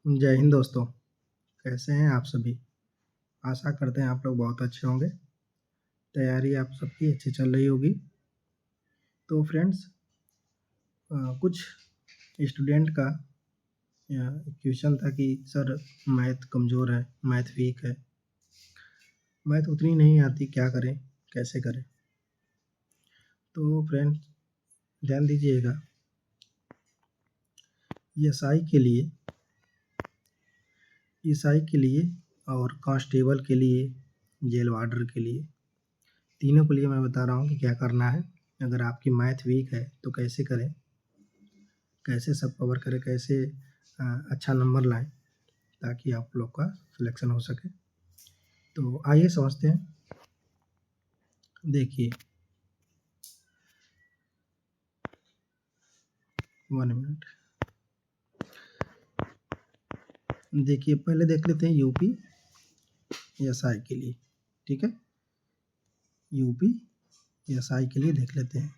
जय हिंद दोस्तों। कैसे हैं आप सभी? आशा करते हैं आप लोग बहुत अच्छे होंगे। तैयारी आप सबकी अच्छी चल रही होगी। तो फ्रेंड्स, कुछ स्टूडेंट का क्वेश्चन था कि सर मैथ कमज़ोर है, मैथ वीक है, मैथ उतनी नहीं आती, क्या करें, कैसे करें? तो फ्रेंड्स ध्यान दीजिएगा, एसआई के लिए और कांस्टेबल के लिए, जेल वार्डर के लिए, तीनों के लिए मैं बता रहा हूँ कि क्या करना है। अगर आपकी मैथ वीक है तो कैसे करें, कैसे सब कवर करें, कैसे अच्छा नंबर लाएं ताकि आप लोग का सिलेक्शन हो सके। तो आइए समझते हैं। देखिए, 1 मिनट। देखिए, पहले देख लेते हैं यूपी एसआई के लिए। ठीक है, यूपी एसआई के लिए देख लेते हैं।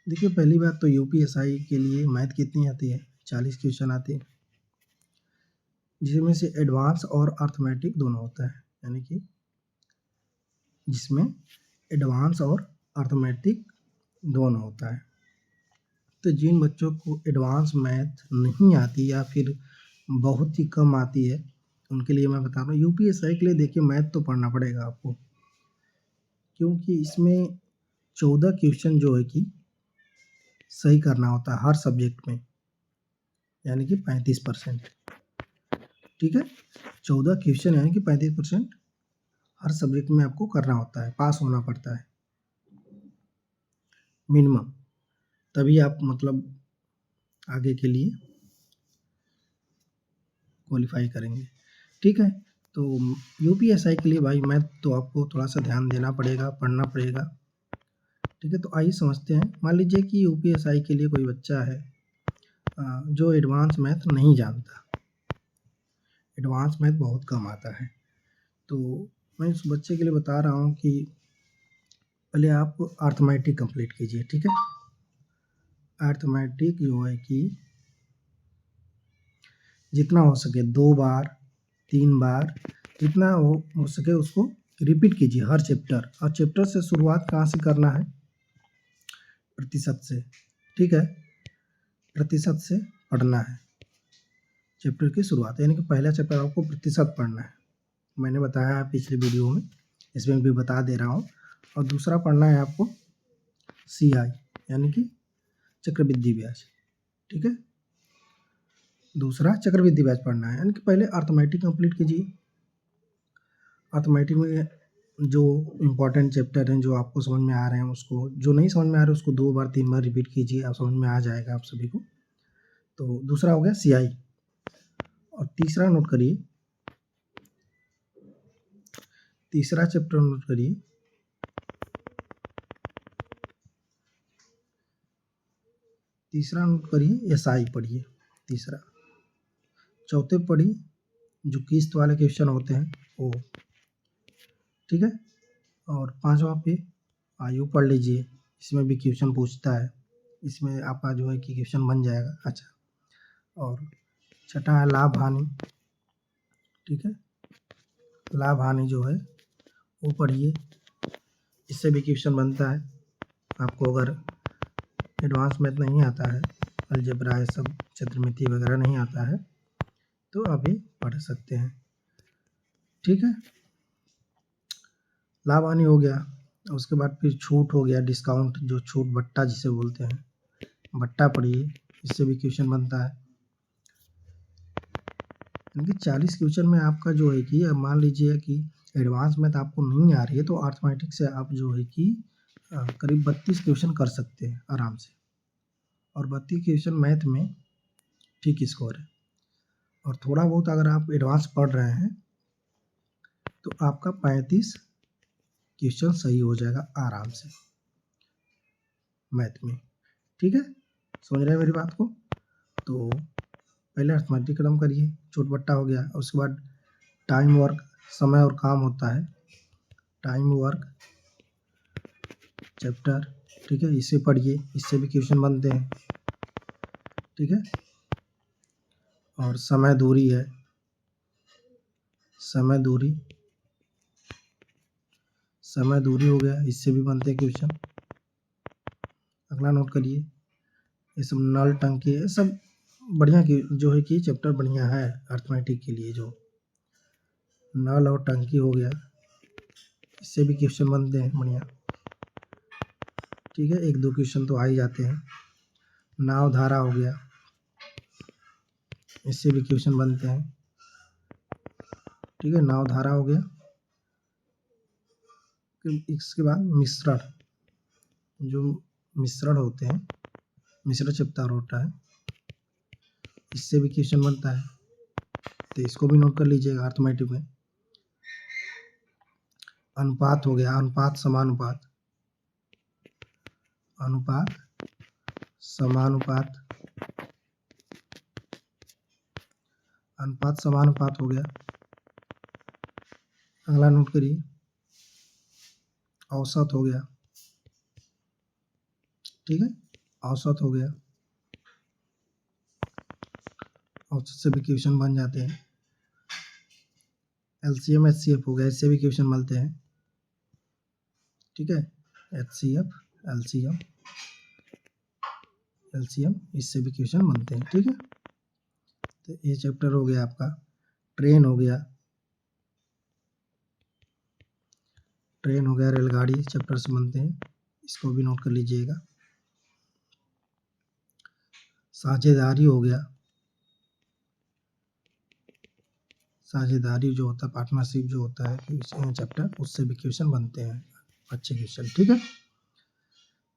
देखिए, पहली बात तो यूपी एसआई के लिए मैथ कितनी आती है? 40 क्वेश्चन आती है, जिसमें से एडवांस और अर्थमेटिक दोनों होता है, यानी कि जिसमें एडवांस और अर्थमेटिक दोनों होता है। तो जिन बच्चों को एडवांस मैथ नहीं आती या फिर बहुत ही कम आती है, उनके लिए मैं बता रहा हूँ यूपीएसआई के लिए। देखिए, मैथ तो पढ़ना पड़ेगा आपको, क्योंकि इसमें 14 क्वेश्चन जो है कि सही करना होता है हर सब्जेक्ट में, यानी कि 35%। ठीक है, 14 क्वेश्चन यानी कि 35% हर सब्जेक्ट में आपको करना होता है, पास होना पड़ता है मिनिमम, तभी आप मतलब आगे के लिए क्वालिफाई करेंगे। ठीक है, तो यूपीएसआई के लिए भाई मैथ तो आपको थोड़ा सा ध्यान देना पड़ेगा, पढ़ना पड़ेगा। ठीक है, तो आइए समझते हैं। मान लीजिए कि यूपीएसआई के लिए कोई बच्चा है जो एडवांस मैथ नहीं जानता, एडवांस मैथ बहुत कम आता है, तो मैं उस बच्चे के लिए बता रहा हूँ कि पहले आप अर्थमेटिक कंप्लीट कीजिए। ठीक है, अर्थमेटिक जो है कि जितना हो सके 2 बार 3 बार, जितना हो सके उसको रिपीट कीजिए हर चैप्टर। और चैप्टर से शुरुआत कहाँ से करना है? प्रतिशत से। ठीक है, प्रतिशत से पढ़ना है चैप्टर की शुरुआत, यानी कि पहला चैप्टर आपको प्रतिशत पढ़ना है। मैंने बताया है पिछले वीडियो में, इसमें भी बता दे रहा हूँ। और दूसरा पढ़ना है आपको सीआई, यानी कि चक्रवृद्धि ब्याज। ठीक है, दूसरा चक्रवृद्धि ब्याज पढ़ना है, यानी कि पहले अर्थमेटिक कंप्लीट कीजिए। अर्थमेटिक में जो इम्पोर्टेंट चैप्टर हैं, जो आपको समझ में आ रहे हैं, उसको, जो नहीं समझ में आ रहे उसको 2 बार 3 बार रिपीट कीजिए, आप समझ में आ जाएगा आप सभी को। तो दूसरा हो गया सीआई। और तीसरा नोट करिए, तीसरा चैप्टर नोट करिए, तीसरा नोट करिए एसआई पढ़िए। तीसरा, चौथे पढ़िए जो किस्त वाले क्वेश्चन होते हैं वो। ठीक है, और पांचवा पे आयु पढ़ लीजिए, इसमें भी क्वेश्चन पूछता है, इसमें आपका जो है कि क्वेश्चन बन जाएगा। अच्छा, और छठा है लाभ हानि। ठीक है, लाभ हानि जो है वो पढ़िए, इससे भी क्वेश्चन बनता है। आपको अगर एडवांस मैथ नहीं आता है, अलजेब्रा है सब, चतुर्मिति वगैरह नहीं आता है, तो आप भी पढ़ सकते हैं। ठीक है, लाभ हानि हो गया। उसके बाद फिर छूट हो गया, डिस्काउंट, जो छूट बट्टा जिसे बोलते हैं, बट्टा पढ़िए, इससे भी क्वेश्चन बनता है। यानी कि 40 क्वेश्चन में आपका जो है कि, अब मान लीजिए कि एडवांस मैथ आपको नहीं आ रही है, तो अर्थमेटिक से आप जो है कि करीब 32 क्वेश्चन कर सकते हैं आराम से। और 32 क्वेश्चन मैथ में ठीक स्कोर है। और थोड़ा बहुत अगर आप एडवांस पढ़ रहे हैं तो आपका 35 क्वेश्चन सही हो जाएगा आराम से मैथ में। ठीक है, समझ रहे हैं मेरी बात को? तो पहले अर्थमेटिक खत्म करिए, छूट बट्टा हो गया। उसके बाद टाइम वर्क, समय और काम होता है, टाइम वर्क चैप्टर। ठीक है, इसे पढ़िए, इससे भी क्वेश्चन बनते हैं। ठीक है, और समय दूरी है, समय दूरी हो गया, इससे भी बनते हैं क्वेश्चन। अगला नोट करिए, ये सब नल टंकी है, सब बढ़िया की जो है कि चैप्टर बढ़िया है अर्थमेटिक के लिए। जो नल और टंकी हो गया, इससे भी क्वेश्चन बनते हैं बढ़िया। ठीक है, एक दो क्वेश्चन तो आ ही जाते हैं। नाव धारा हो गया, इससे भी क्वेश्चन बनते हैं। ठीक है, नाव धारा हो गया। इसके बाद मिश्रण, जो मिश्रण होते हैं, मिश्रण चैप्टर होता है, इससे भी क्वेश्चन बनता है, तो इसको भी नोट कर लीजिएगा अर्थमेटिक में। अनुपात हो गया, अनुपात समानुपात, अनुपात समानुपात, अनुपात समानुपात हो गया। अगला नोट करिए, औसत हो गया। ठीक है, औसत हो गया, औसत से भी क्वेश्चन बन जाते हैं। एलसीएम एचसीएफ हो गया, इससे भी क्वेश्चन बनते हैं। ठीक है, एचसीएफ एलसीएम इससे भी क्वेश्चन बनते हैं। ठीक है, तो ये चैप्टर हो गया आपका। ट्रेन हो गया, रेलगाड़ी चैप्टर से बनते हैं, इसको भी नोट कर लीजिएगा। साझेदारी हो गया, साझेदारी जो होता है, पार्टनरशिप जो होता है चैप्टर, उससे भी क्वेश्चन बनते हैं, अच्छे क्वेश्चन। ठीक है,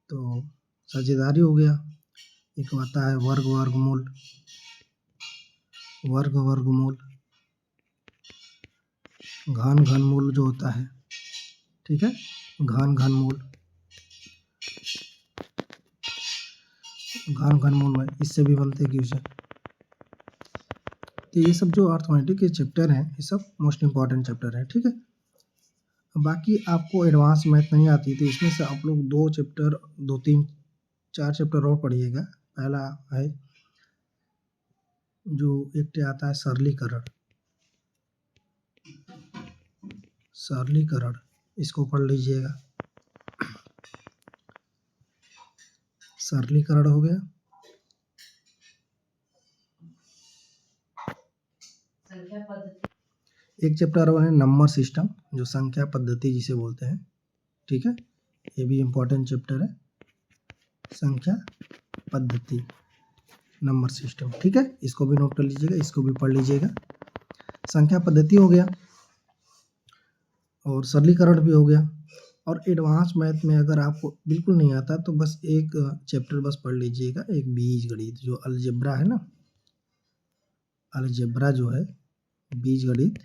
तो साझेदारी हो गया। एक आता है वर्गमूल, वर्गमूल, घनमूल जो होता है। ठीक है, घनमूल में इससे भी बनते हैं क्वेश्चन। तो ये सब जो अर्थमेटिक के चैप्टर हैं, ये सब मोस्ट इम्पॉर्टेंट चैप्टर है। ठीक है, बाकी आपको एडवांस मैथ नहीं आती, तो इसमें से आप लोग 2 चैप्टर, 2 3 4 चैप्टर और पढ़िएगा। पहला है जो एक आता है सरलीकरण, इसको पढ़ लीजिएगा। सरलीकरण हो गया। एक चैप्टर और है नंबर सिस्टम, जो संख्या पद्धति जिसे बोलते हैं। ठीक है, ये भी इम्पोर्टेंट चैप्टर है, संख्या पद्धति, नंबर सिस्टम। ठीक है, इसको भी नोट कर लीजिएगा, इसको भी पढ़ लीजिएगा। संख्या पद्धति हो गया और सरलीकरण भी हो गया। और एडवांस मैथ में अगर आपको बिल्कुल नहीं आता तो बस एक चैप्टर बस पढ़ लीजिएगा, एक बीजगणित, जो अलजेब्रा है ना, अलजेब्रा जो है बीजगणित,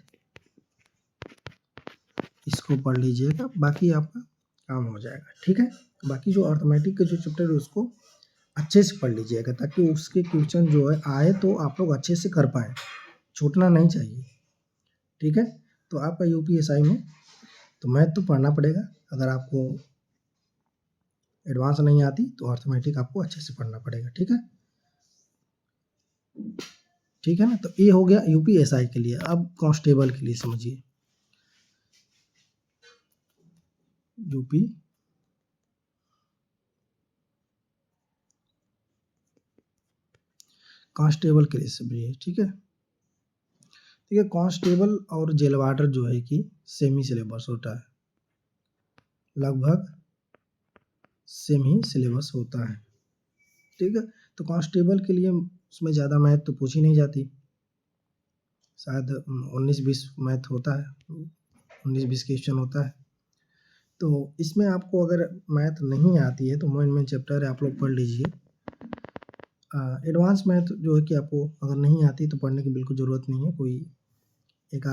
इसको पढ़ लीजिएगा, बाकी आपका काम हो जाएगा। ठीक है, बाकी जो अर्थमेटिक के जो चैप्टर है उसको अच्छे से पढ़ लीजिएगा, ताकि उसके क्वेश्चन जो है आए तो आप लोग अच्छे से कर पाए, छूटना नहीं चाहिए। ठीक है, तो आपका यूपीएसआई में तो मैथ तो पढ़ना पड़ेगा। अगर आपको एडवांस नहीं आती तो अर्थमेटिक आपको अच्छे से पढ़ना पड़ेगा। ठीक है, ठीक है ना। तो ये हो गया यूपीएसआई के लिए। अब कांस्टेबल के लिए समझिए, यूपी कांस्टेबल के लिए समझिए। ठीक है, ठीक है, कांस्टेबल और जेल वार्डर जो है कि सेमी सिलेबस होता है, लगभग सेमी सिलेबस होता है। ठीक है, तो कांस्टेबल के लिए उसमें ज़्यादा मैथ तो पूछी नहीं जाती, शायद 19-20 मैथ होता है, 19-20 क्वेश्चन होता है। तो इसमें आपको अगर मैथ नहीं आती है तो मेन चैप्टर है, आप लोग पढ़ लीजिए। एडवांस मैथ जो है कि आपको अगर नहीं आती तो पढ़ने की बिल्कुल ज़रूरत नहीं है। कोई एक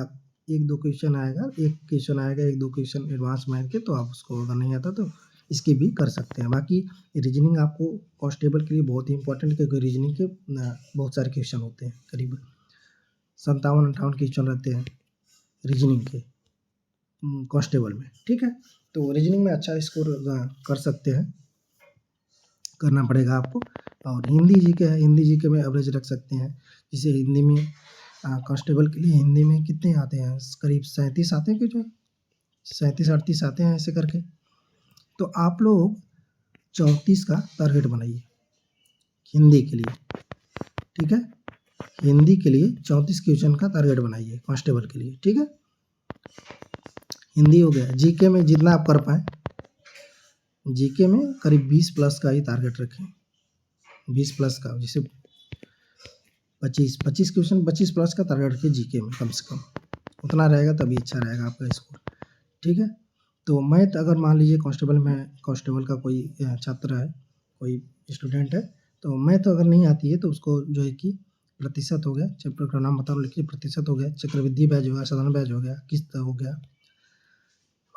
दो क्वेश्चन आएगा, एक दो क्वेश्चन एडवांस मैथ के, तो आप उसको अगर नहीं आता तो इसके भी कर सकते हैं। बाकी रीजनिंग आपको कांस्टेबल के लिए बहुत ही इंपॉर्टेंट, क्योंकि रीजनिंग के बहुत सारे क्वेश्चन होते हैं, करीब 57-58 क्वेश्चन रहते हैं रीजनिंग के कांस्टेबल में। ठीक है, तो रीजनिंग में अच्छा स्कोर कर सकते हैं, करना पड़ेगा आपको। और हिंदी जीके है, हिंदी जीके में एवरेज रख सकते हैं। जैसे हिंदी में कांस्टेबल के लिए हिंदी में कितने आते हैं, करीब 37 आते हैं कि जो 37-38 आते हैं ऐसे करके। तो आप लोग 34 का टारगेट बनाइए हिंदी के लिए, ठीक है। हिंदी के लिए 34 क्वेश्चन का टारगेट बनाइए कांस्टेबल के लिए, ठीक है। हिंदी हो गया। जीके में जितना आप कर पाएँ, जीके में करीब 20 प्लस का ही टारगेट रखें, 20 प्लस का, जैसे 25 क्वेश्चन 25 प्लस का टारगेट रखिए जीके में कम से कम, उतना रहेगा तभी अच्छा रहेगा आपका स्कोर, ठीक है। तो मैथ अगर मान लीजिए कांस्टेबल का कोई छात्र है, कोई स्टूडेंट है, तो मैथ अगर नहीं आती है तो उसको जो है कि प्रतिशत हो गया, चैप्टर का नाम बता लिखिए, प्रतिशत हो गया, चक्रवृद्धि ब्याज हो गया, साधारण ब्याज हो गया, किस्त हो गया,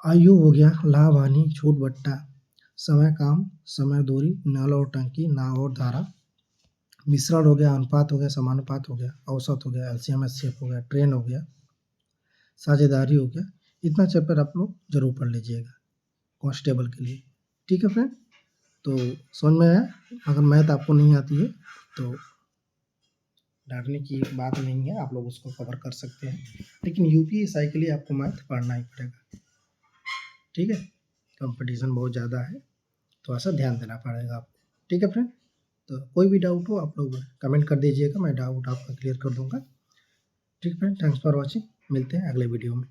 आयु हो गया, लाभ हानि, छूट बट्टा, समय काम, समय दूरी, नल और टंकी, नाव और धारा, मिश्रण हो गया, अनुपात हो गया, समानुपात हो गया, औसत हो गया, एलसीएम एचसीएफ हो गया, ट्रेन हो गया, साझेदारी हो गया। इतना चैप्टर आप लोग जरूर पढ़ लीजिएगा कांस्टेबल के लिए, ठीक है फ्रेंड। तो समझ में आया। अगर मैथ आपको नहीं आती है तो डांटने की बात नहीं है, आप लोग उसको कवर कर सकते हैं, लेकिन यूपीएसआई के लिए आपको मैथ पढ़ना ही पड़ेगा, ठीक है। कंपटीशन बहुत ज़्यादा है, थोड़ा सा ध्यान देना पड़ेगा आपको, ठीक है फ्रेंड। तो कोई भी डाउट हो आप लोग कमेंट कर दीजिएगा, मैं डाउट आपका क्लियर कर दूंगा, ठीक है फ्रेंड। थैंक्स फॉर वॉचिंग, मिलते हैं अगले वीडियो में।